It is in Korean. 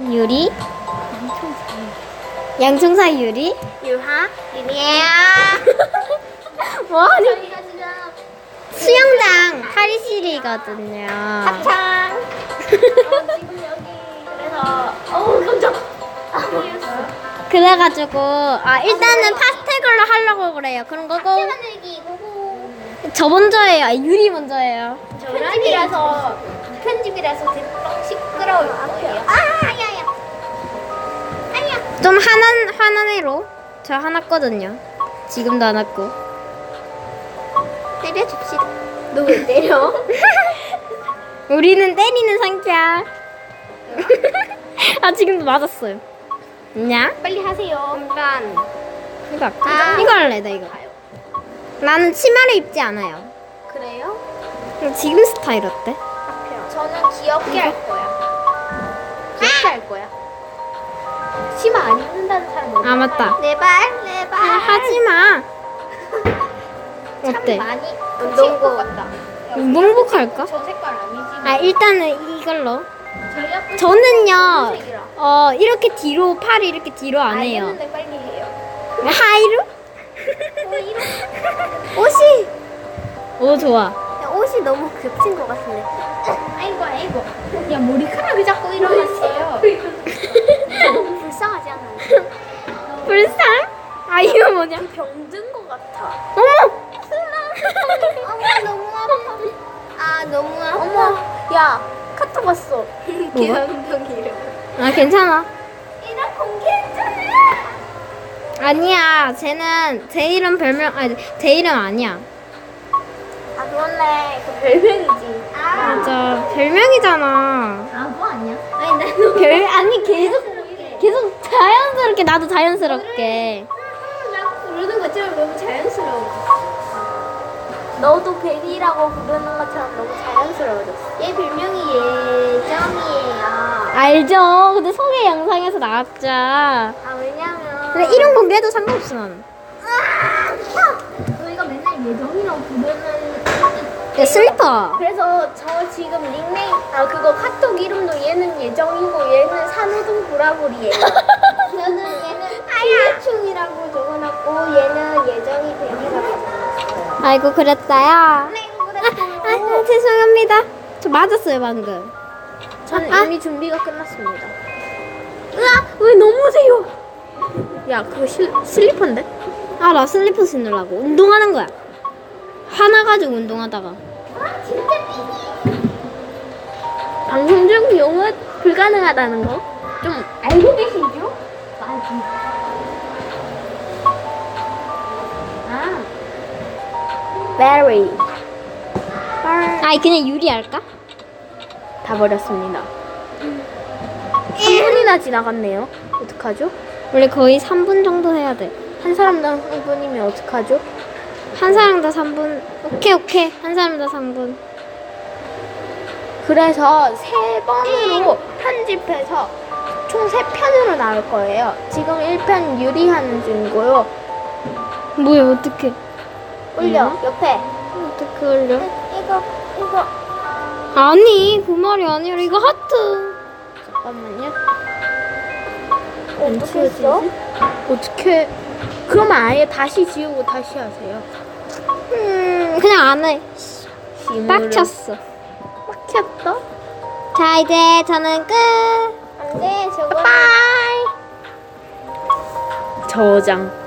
유리? 양총사 유리? 유하? 유리예요. 뭐하니? 저희가 지금 수영장 탈의실이거든요. 합창. 지금 여기 그래서 어우 깜짝. 그래가지고 일단은 파스텔 컬러 하려고 그래요. 그런 거고 만들기 고고. 저 먼저예요. 유리 먼저예요. 편집이라서 되게 시끄러울 거예요. 아야야. 아야. 좀 화난 애로 저 화났거든요. 지금도 안 왔고. 때려줍시다. 너 왜 때려? 우리는 때리는 성격. 지금도 맞았어요. 냐? 빨리 하세요. 인간. 이거 할까? 이거 할래 나 이거. 나는 치마를 입지 않아요. 그래요? 그럼 지금 스타일 어때? 저는 귀엽게 할 거야. 귀엽게 할 거야. 치마 안 입는다는 사람 어디 맞다. 내 발, 내 발. 하지마. 참 어때? 많이 운동복 같다. 운동복 할까? 저 색깔 아니지? 일단은 이걸로. 저희 학교 저는요 색이라. 이렇게 뒤로 팔을 이렇게 뒤로 안 해요. 알겠는데 빨리 해요. 하이루? 이런 옷이. 오 좋아. 야, 옷이 너무 겹친 것 같은데. 아이고. 야 머리카락이 자꾸 이러겠어요. 너무 불쌍하지 않아요? 불쌍? 이거 뭐냐? 병든 것 같아. 어머. 어머 너무 아파. 너무 아파. 어머 야 카톡 왔어. 계란병이래. 괜찮아. 이런 공기 했잖아. 아니야. 쟤는 제 이름 별명 제 이름 아니야. 그렇네. 그 별명이지. 맞아. 별명이잖아. 그거 아니야? 아니 나는 아니 계속 자연스럽게 나도 자연스럽게. 나 부르는 것처럼 너무 자연스러워. 너도 베리라고 부르는 것처럼 너무 자연스러워졌어. 얘 별명이 예정이에요. 알죠. 근데 소개 영상에서 나왔죠. 왜냐면 근데 이름 공개해도 상관없어 나는. 저희가 맨날 예정이라고 부르는. 야 슬리퍼. 그래서 저 지금 닉네임 그거 카톡 이름도 얘는 예정이고 얘는 산호동 보라보리예요. 저는 얘는 기회충이라고 적어놨고 얘는 예정이 베리라고 적어놨어요. 아이고 그랬어요. 아이고 그랬어요. 죄송합니다. 저 맞았어요 방금. 저는 이미 준비가 끝났습니다. 왜 넘으세요? 야 그거 슬리퍼인데? 나 슬리퍼 신으려고 운동하는 거야. 화나가지고 운동하다가. 진짜 삐지. 방송 중 용어 불가능하다는 거 좀 알고 계시죠? Berry. 그냥 유리 할까? 다 버렸습니다. 3분이나 지나갔네요. 어떡하죠? 원래 거의 3분 정도 해야 돼. 한 사람당 3분이면 어떡하죠? 한 사람당 3분. 오케이. 한 사람당 3분. 그래서 3번으로 편집해서 총 3편으로 나올 거예요. 지금 1편 유리하는 중이고요. 뭐야 어떡해. 올려, 옆에. 어떡해 올려. 이거. 아니 그 말이 아니라 이거 하트. 잠깐만요. 어떻게 했어? 어떻게? 그러면 아예 다시 지우고 다시 하세요. 그냥 안 해. 빡쳤어. 빡쳤어? 자 이제 저는 끝. 안 돼, 저거. 바이. 저장.